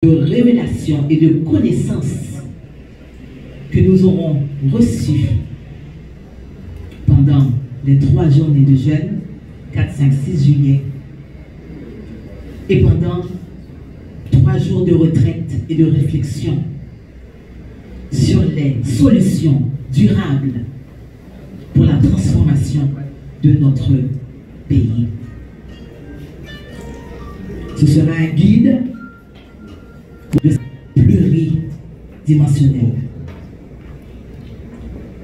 de révélation et de connaissance que nous aurons reçues pendant les 3 journées de jeûne, 4, 5, 6 juillet, et pendant 3 jours de retraite et de réflexion sur les solutions durables pour la transformation de notre pays. Ce sera un guide pluridimensionnel.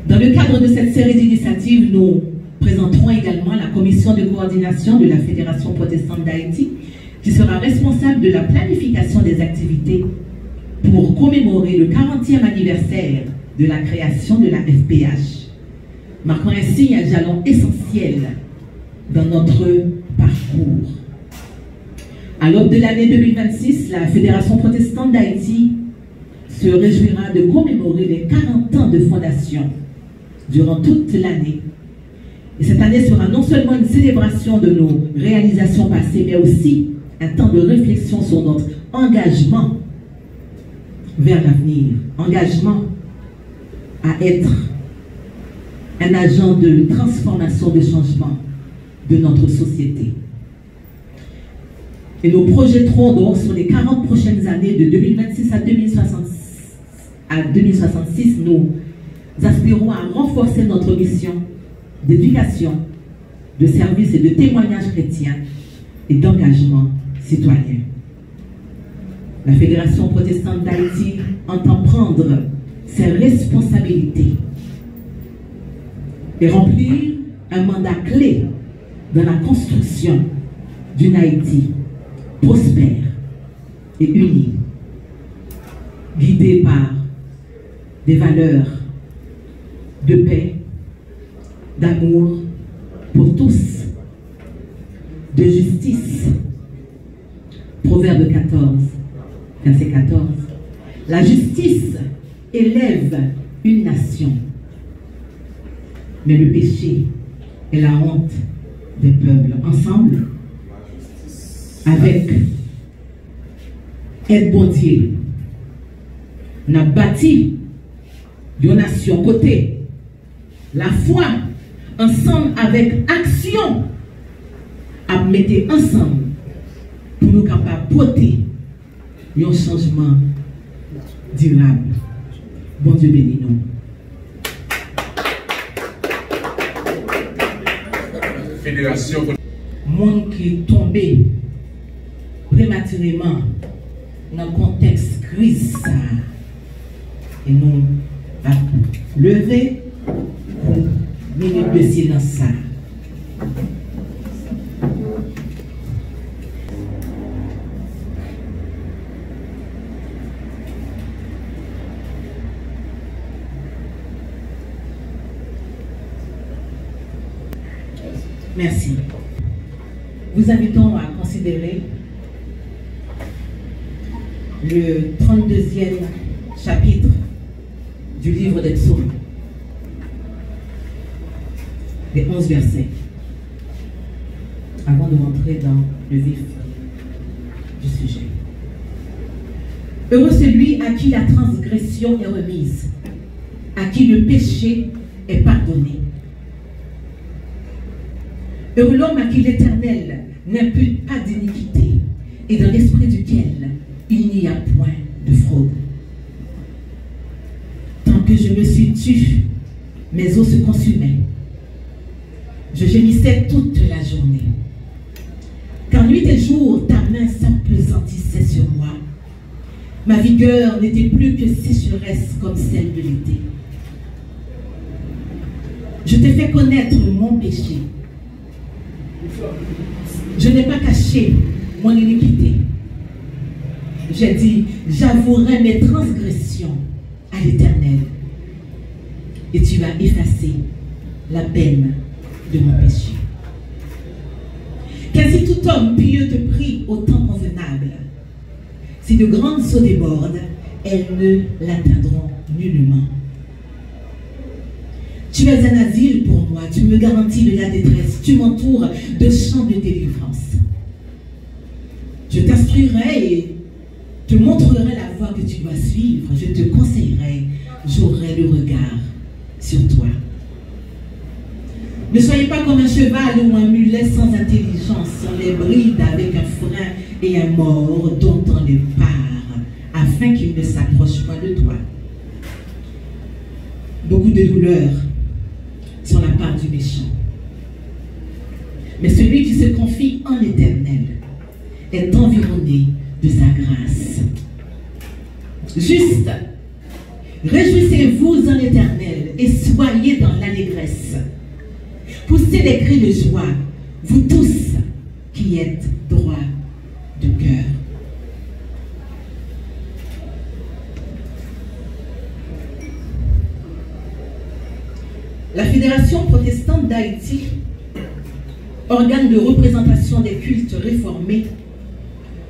Dans le cadre de cette série d'initiatives, nous présenterons également la commission de coordination de la Fédération protestante d'Haïti, qui sera responsable de la planification des activités pour commémorer le 40e anniversaire de la création de la FPH, marquant ainsi un jalon essentiel dans notre parcours. À l'aube de l'année 2026, la Fédération protestante d'Haïti se réjouira de commémorer les 40 ans de fondation durant toute l'année. Et cette année sera non seulement une célébration de nos réalisations passées, mais aussi un temps de réflexion sur notre engagement vers l'avenir, engagement à être un agent de transformation, de changement de notre société. Et nous projetterons donc sur les 40 prochaines années, de 2026 à 2066, nous aspirons à renforcer notre mission d'éducation, de service et de témoignage chrétien et d'engagement citoyen. La Fédération protestante d'Haïti entend prendre ses responsabilités et remplir un mandat clé dans la construction d'une Haïti prospère et unie, guidée par des valeurs de paix, d'amour pour tous, de justice. Proverbe 14, verset 14. La justice élève une nation, mais le péché est la honte des peuples. Ensemble, avec aide bon Dieu, on a bâti une nation côté la foi, ensemble avec action, à mettre ensemble pour nous capables de porter un changement durable. Bon Dieu bénis nous. Fédération. Monde qui est tombé prématurément dans le contexte crise, et nous avons levé pour minute de silence. Merci. Vous invitons à considérer le 32e chapitre du livre des Psaumes, les 11 versets, avant de rentrer dans le vif du sujet. Heureux celui à qui la transgression est remise, à qui le péché est pardonné. Heureux l'homme à qui l'Éternel n'impute pas d'iniquité et dans l'esprit duquel il n'y a point de fraude. Tant que je me suis tue, mes os se consumaient. Je gémissais toute la journée. Car nuit et jour, ta main s'apesantissait sur moi. Ma vigueur n'était plus que sécheresse comme celle de l'été. Je t'ai fait connaître mon péché. Je n'ai pas caché mon iniquité. J'ai dit, j'avouerai mes transgressions à l'Éternel, et tu vas effacer la peine de mon péché. Quasi tout homme pieux te prie au temps convenable. Si de grandes eaux débordent, elles ne l'atteindront nullement. Tu es un asile pour moi, tu me garantis de la détresse, tu m'entoures de chants de délivrance. Je t'instruirai et te montrerai la voie que tu dois suivre. Je te conseillerai, j'aurai le regard sur toi. Ne soyez pas comme un cheval ou un mulet sans intelligence, on les bride avec un frein et un mors dont on les part, afin qu'ils ne s'approchent pas de toi. Beaucoup de douleurs sont la part du méchant. Mais celui qui se confie en l'Éternel est environné de sa grâce. Juste, réjouissez-vous en l'Éternel et soyez dans l'allégresse. Poussez des cris de joie, vous tous qui êtes droits de cœur. La Fédération protestante d'Haïti, organe de représentation des cultes réformés,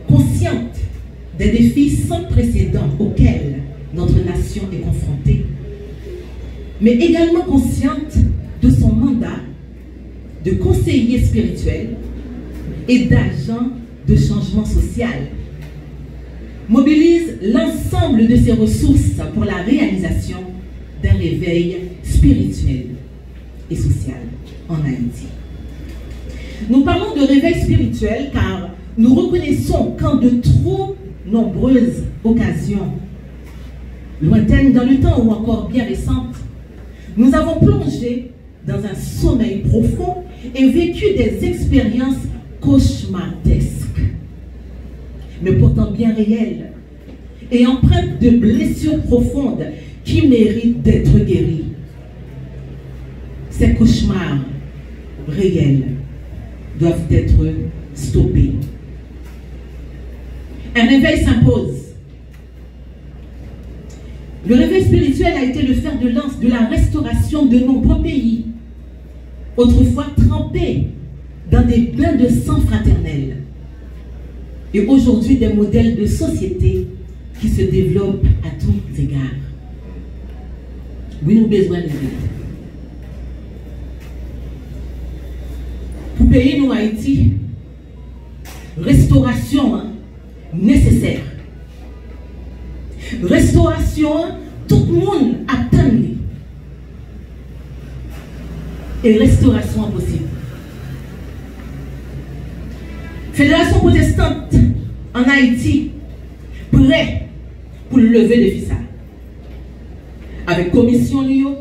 consciente des défis sans précédent auxquels notre nation est confrontée, mais également consciente de son mandat de conseiller spirituel et d'agent de changement social, mobilise l'ensemble de ses ressources pour la réalisation d'un réveil spirituel et social en Haïti. Nous parlons de réveil spirituel car nous reconnaissons qu'en de trop nombreuses occasions, lointaines dans le temps ou encore bien récentes, nous avons plongé dans un sommeil profond et vécu des expériences cauchemardesques, mais pourtant bien réelles et empreintes de blessures profondes qui méritent d'être guéries. Ces cauchemars réels doivent être stoppés. Un réveil s'impose. Le réveil spirituel a été le fer de lance de la restauration de nombreux pays, autrefois trempés dans des bains de sang fraternel, et aujourd'hui des modèles de société qui se développent à tous égards. Oui, nous avons besoin de l'éveil. Pour payer nous Haïti, restauration nécessaire. Restauration, tout le monde attend. Et restauration possible. Fédération protestante en Haïti, prêt pour lever le défi ça. Avec commission Lio,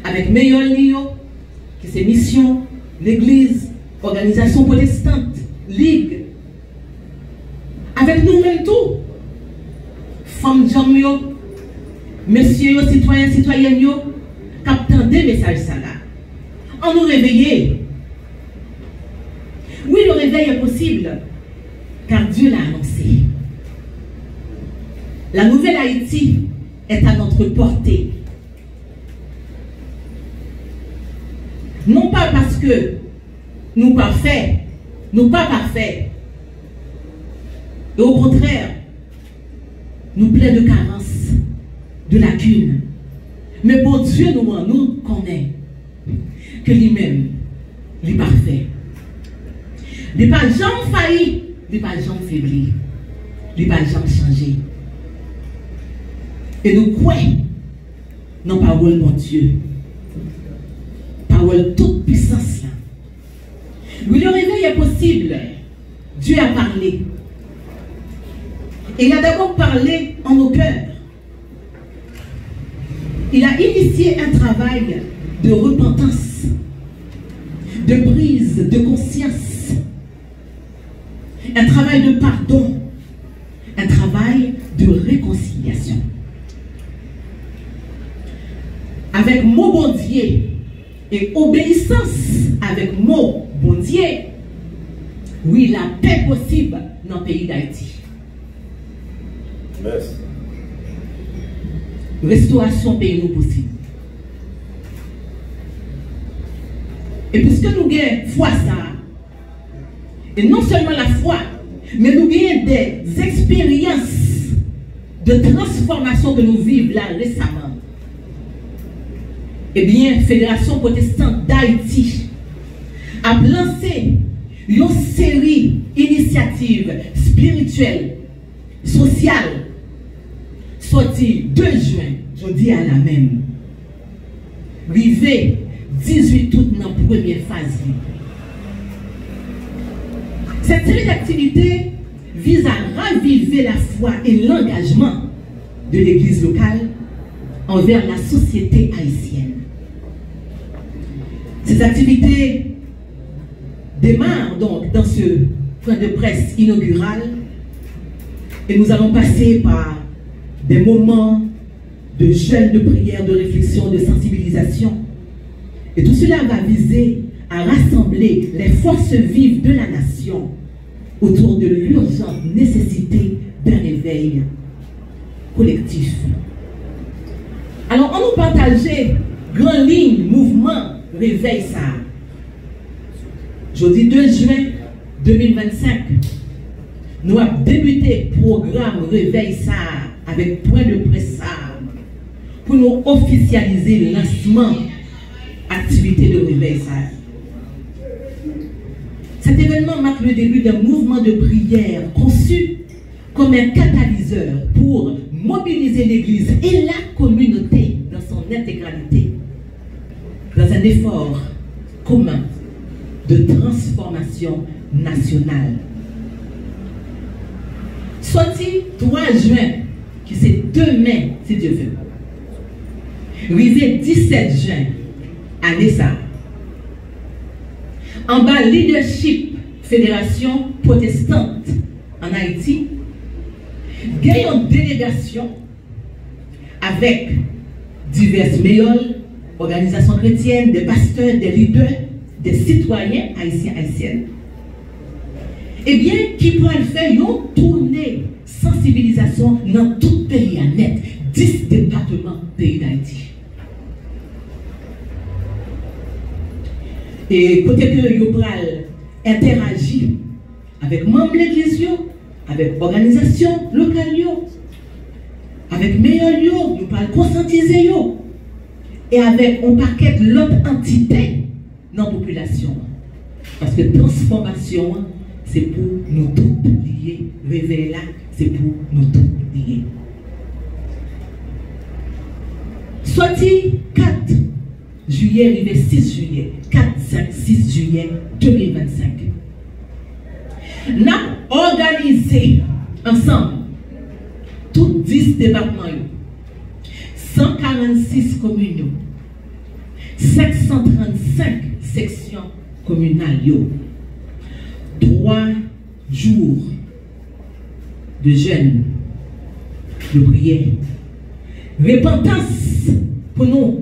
avec meilleur Lio, qui c'est mission, l'église, organisation protestante, ligue. Avec nous-mêmes tout. Femmes, hommes, messieurs, citoyens, citoyennes, captant des messages ça là. On nous réveiller. Oui, le réveil est possible, car Dieu l'a annoncé. La nouvelle Haïti est à notre portée. Non pas parce que nous pas parfaits, et au contraire, nous pleins de carences, de lacunes. Mais pour Dieu, nous connaît que lui-même, il est parfait. Il n'est pas jamais failli, il n'est pas jamais faibli, il n'est pas jamais changé. Et nous croyons dans la parole de mon Dieu, parole toute puissance. Oui, le réveil est possible. Dieu a parlé. Et il a d'abord parlé en nos cœurs. Il a initié un travail de repentance, de prise de conscience, un travail de pardon, un travail de réconciliation. Avec mot bon Dieu et obéissance avec mot bon Dieu, oui, la paix possible dans le pays d'Haïti. Merci. Restauration pays nous possible. Et puisque nous avons foi ça, et non seulement la foi, mais nous avons des expériences de transformation que nous vivons là récemment. Eh bien, Fédération protestante d'Haïti a lancé une série d'initiatives spirituelles social sorti 2 juin, je dis à la même. Rivé 18 août dans la première phase. Cette série d'activités vise à raviver la foi et l'engagement de l'Église locale envers la société haïtienne. Ces activités démarrent donc dans ce point de presse inaugural et nous allons passer par des moments de jeûne, de prière, de réflexion, de sensibilisation. Et tout cela va viser à rassembler les forces vives de la nation autour de l'urgente nécessité d'un réveil collectif. Alors, on nous partageait grande ligne, mouvement, réveil ça. Jeudi 2 juin 2025, nous avons débuté le programme Réveil ça avec point de presse ça pour nous officialiser le lancement activité de Réveil ça. Cet événement marque le début d'un mouvement de prière conçu comme un catalyseur pour mobiliser l'Église et la communauté dans son intégralité, dans un effort commun de transformation nationale. Sorti 3 juin, qui c'est demain, si Dieu veut. Rivé 17 juin, année ça. En bas, leadership, fédération protestante en Haïti, gagne une délégation avec diverses méoles, organisations chrétiennes, des pasteurs, des leaders, des citoyens haïtiens, haïtiennes. Eh bien, qui pourrait faire une tournée sensibilisation dans tout pays à net, 10 départements pays d'Haïti. Et peut-être que vous pourrez interagir avec membres de l'Église, avec organisations locales, avec meilleurs, nous parlons conscientiser, et avec un paquet de l'autre entité dans la population. Parce que transformation, c'est pour nous tous lier. Réveil là, c'est pour nous tous lier. Sorti 4 juillet, arrivé 6 juillet, 4, 5, 6 juillet 2025. Nous avons organisé ensemble tous 10 départements, 146 communes, 735 sections communales, 3 jours de jeûne, de prière, repentance pour nous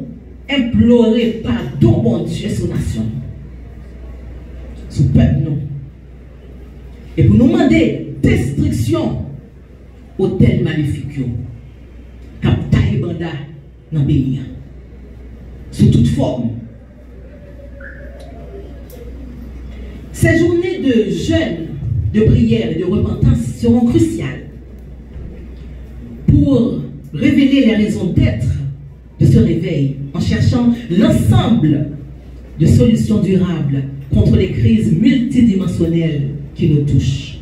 implorer pardon, bon Dieu, sur la nation, sur le peuple, nous. Et pour nous demander destruction au tel maléfique, cap taille banda dans le pays, sous toute forme. Ces journées de jeûne, de prière et de repentance seront cruciales pour révéler les raisons d'être de ce réveil en cherchant l'ensemble de solutions durables contre les crises multidimensionnelles qui nous touchent.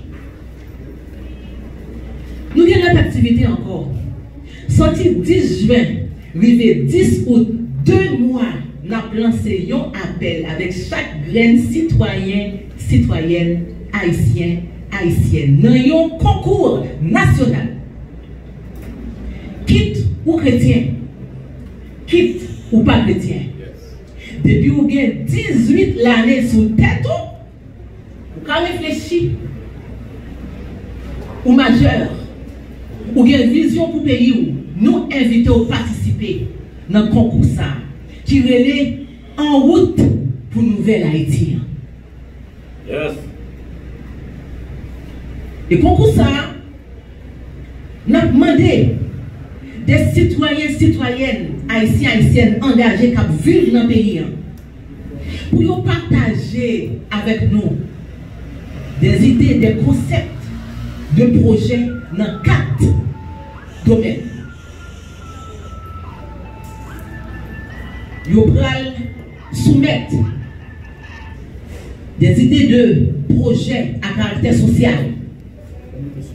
Nous avons notre activité encore. Sorti 10 juin, arrivé 10 août, 2 mois, nous avons lancé un appel avec chaque graine citoyen, citoyenne, haïtien, haïtienne, dans un concours national. Quitte ou chrétien, quitte ou pas chrétien. Depuis ou bien 18 l'année sous tête, vous avez réfléchi, ou majeur, ou bien vision pour pays, nous invitons à participer dans le concours ça, qui relève en route pour Nouvelle Haïti. Yes. Et concours ça, nous avons demandé des citoyens, citoyennes, haïtiens, haïtiennes engagés qui vivent dans le pays pour partager avec nous des idées, des concepts, de projets dans 4 domaines. Nous allons soumettre des idées de projets à caractère social.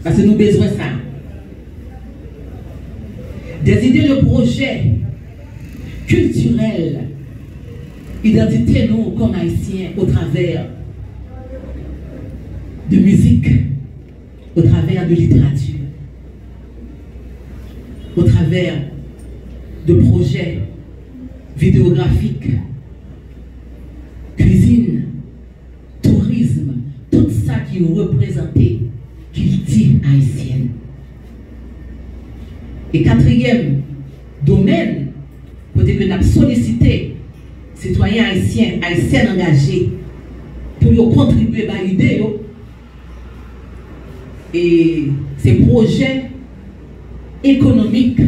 Parce que nous avons besoin de ça. des idées de projets culturels, identité nous comme haïtiens au travers de musique, au travers de littérature, au travers de projets vidéographiques, cuisine, tourisme, tout ça qui est représenté, qui dit haïtienne. Et quatrième domaine, côté que nous avons sollicité citoyens haïtiens, haïtiens engagés, pour contribuer à l'idée. Et ces projets économiques,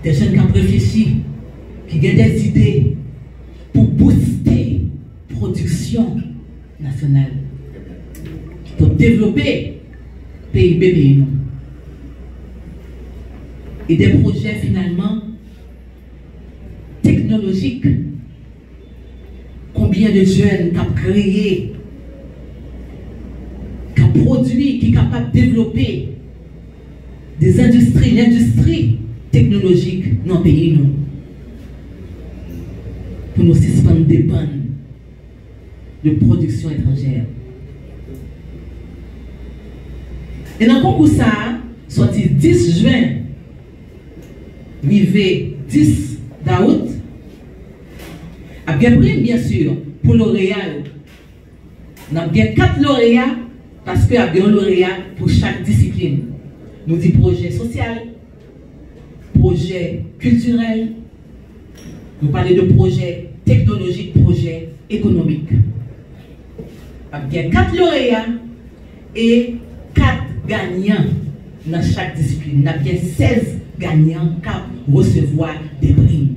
des jeunes qui ont réfléchi, qui ont des idées pour booster la production nationale, pour développer le PIB. Et des projets finalement technologiques. Combien de jeunes qui ont créé, qui ont produit, qui sont capables de développer des industries, l'industrie technologique dans le pays, nous, pour nous suspendre des bannes de production étrangère. Et dans le concours, ça, sorti 10 juin, arrivé 10 d'août, a bien pris, bien sûr, pour lauréat. Nous avons bien 4 lauréats parce qu'il y a bien un lauréat pour chaque discipline. Nous disons projet social, projet culturel, nous parlons de projet technologique, projet économique. Il y a bien 4 lauréats et 4 gagnants dans chaque discipline. Il y a bien 16 gagnants qui recevoir des primes.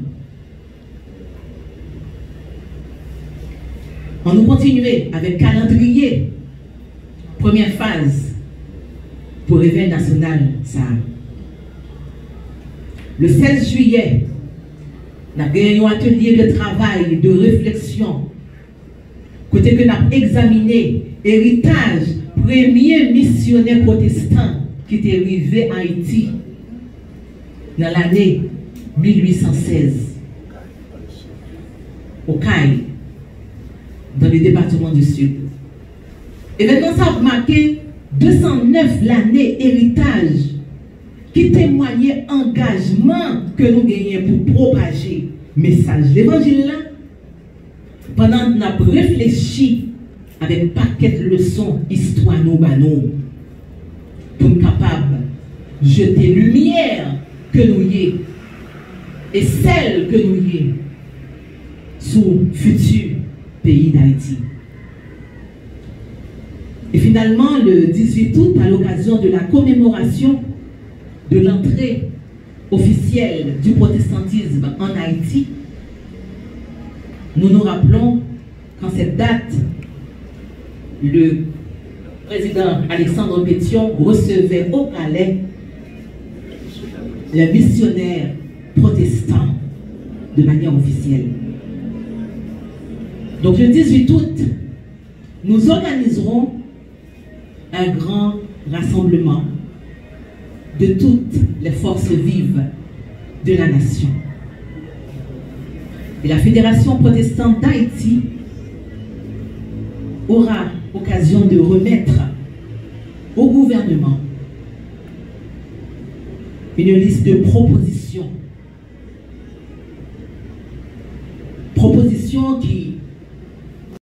On nous continue avec calendrier. Première phase pour réveil national, ça. Le 16 juillet, nous avons eu un atelier de travail, de réflexion, côté que nous avons examiné héritage premier missionnaire protestant qui était arrivé à Haïti dans l'année 1816 au Caille, dans le département du Sud. Et maintenant, ça a marqué 209 l'année héritage qui témoignait engagement que nous gagnons pour propager le message de l'évangile là. Pendant que nous avons réfléchi avec un paquet de leçons, histoire nous, pour nous capables de jeter lumière que nous y et celle que nous y sous le futur pays d'Haïti. Et finalement, le 18 août, à l'occasion de la commémoration de l'entrée officielle du protestantisme en Haïti, nous nous rappelons qu'en cette date, le président Alexandre Pétion recevait au palais les missionnaires protestants de manière officielle. Donc le 18 août, nous organiserons un grand rassemblement de toutes les forces vives de la nation. Et la Fédération protestante d'Haïti aura occasion de remettre au gouvernement une liste de propositions. Propositions qui